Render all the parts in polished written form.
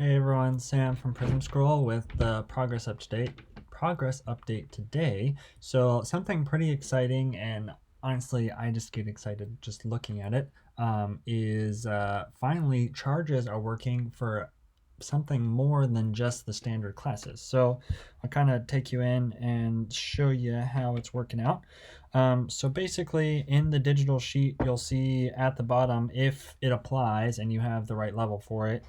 Hey everyone, Sam from PrismScroll with the progress update today. So something pretty exciting, and honestly, I just get excited just looking at it. Is finally charges are working for something more than just the standard classes. So I'll kind of take you in and show you how it's working out. So basically, in the digital sheet, you'll see at the bottom if it applies and you have the right level for it.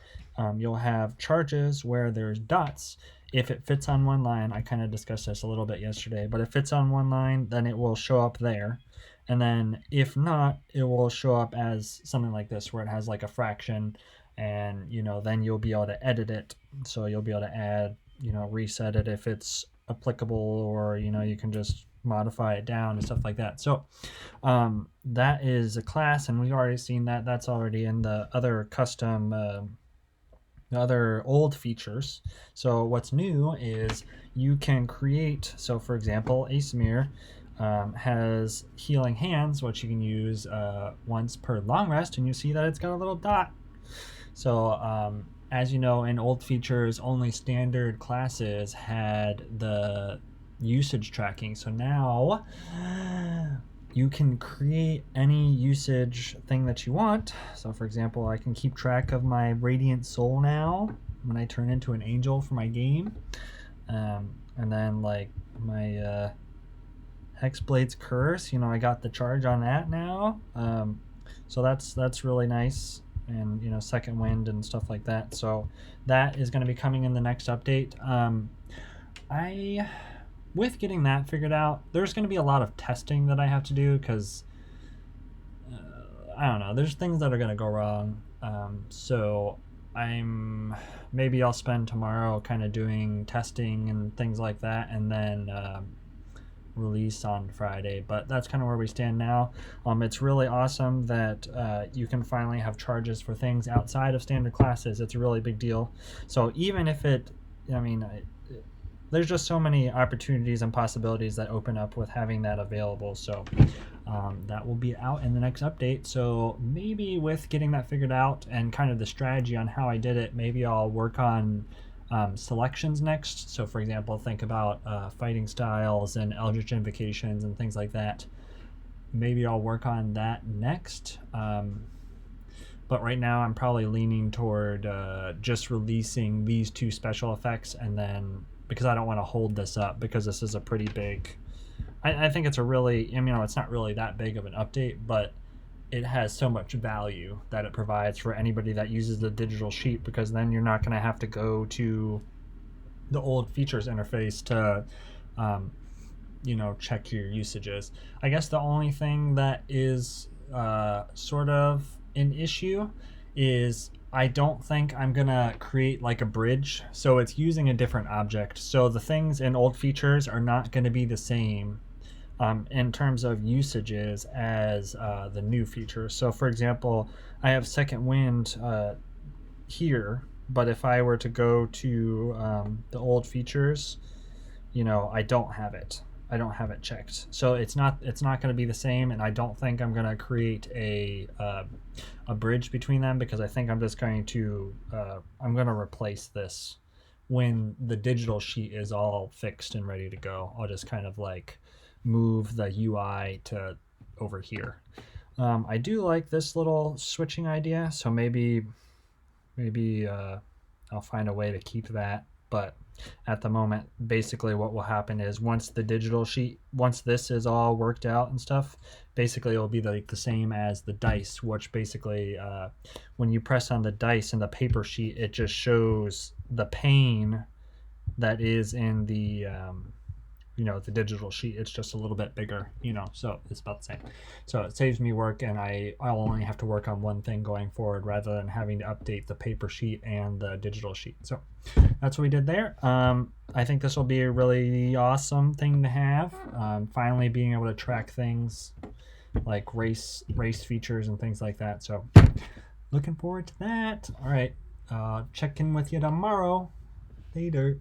You'll have charges where there's dots. If it fits on one line, I kind of discussed this a little bit yesterday, but if it fits on one line, then it will show up there. And then if not, it will show up as something like this where it has like a fraction, and then you'll be able to edit it. So you'll be able to add, reset it if it's applicable, or you can just modify it down and stuff like that. So that is a class, and we've already seen that. That's already in the other custom the other old features. So what's new is you can create, so for example, Asmir has healing hands, which you can use once per long rest, and you see that it's got a little dot. So as you know, in old features, only standard classes had the usage tracking. So now you can create any usage thing that you want. So for example, I can keep track of my radiant soul now when I turn into an angel for my game. And then like my Hexblade's curse, I got the charge on that now. So that's really nice. And second wind and stuff like that. So that is going to be coming in the next update. With getting that figured out, there's going to be a lot of testing that I have to do because I don't know, there's things that are going to go wrong. So maybe I'll spend tomorrow kind of doing testing and things like that, and then release on Friday. But that's kind of where we stand now. It's really awesome that you can finally have charges for things outside of standard classes. It's a really big deal. So even if there's just so many opportunities and possibilities that open up with having that available. So that will be out in the next update. So maybe with getting that figured out and kind of the strategy on how I did it, maybe I'll work on selections next. So for example, think about fighting styles and eldritch invocations and things like that. Maybe I'll work on that next. But right now I'm probably leaning toward just releasing these two special effects, and then because I don't want to hold this up, because this is a pretty big, I think it's a really, it's not really that big of an update, but it has so much value that it provides for anybody that uses the digital sheet, because then you're not going to have to go to the old features interface to check your usages. I guess the only thing that is sort of an issue is I don't think I'm gonna create like a bridge, so it's using a different object. So the things in old features are not going to be the same in terms of usages as the new features. So for example, I have second wind here, but if I were to go to the old features, I don't have it. I don't have it checked, so it's not going to be the same, and I don't think I'm going to create a bridge between them, because I think I'm just going to I'm going to replace this when the digital sheet is all fixed and ready to go. I'll just kind of like move the UI to over here. I do like this little switching idea, so maybe I'll find a way to keep that. But at the moment, basically what will happen is once this is all worked out and stuff, basically it will be like the same as the dice, which basically when you press on the dice in the paper sheet, it just shows the pane that is in the the digital sheet. It's just a little bit bigger, so it's about the same. So it saves me work, and I'll only have to work on one thing going forward rather than having to update the paper sheet and the digital sheet. So that's what we did there. I think this will be a really awesome thing to have. Finally being able to track things like race features and things like that. So looking forward to that. All right, check in with you tomorrow. Later.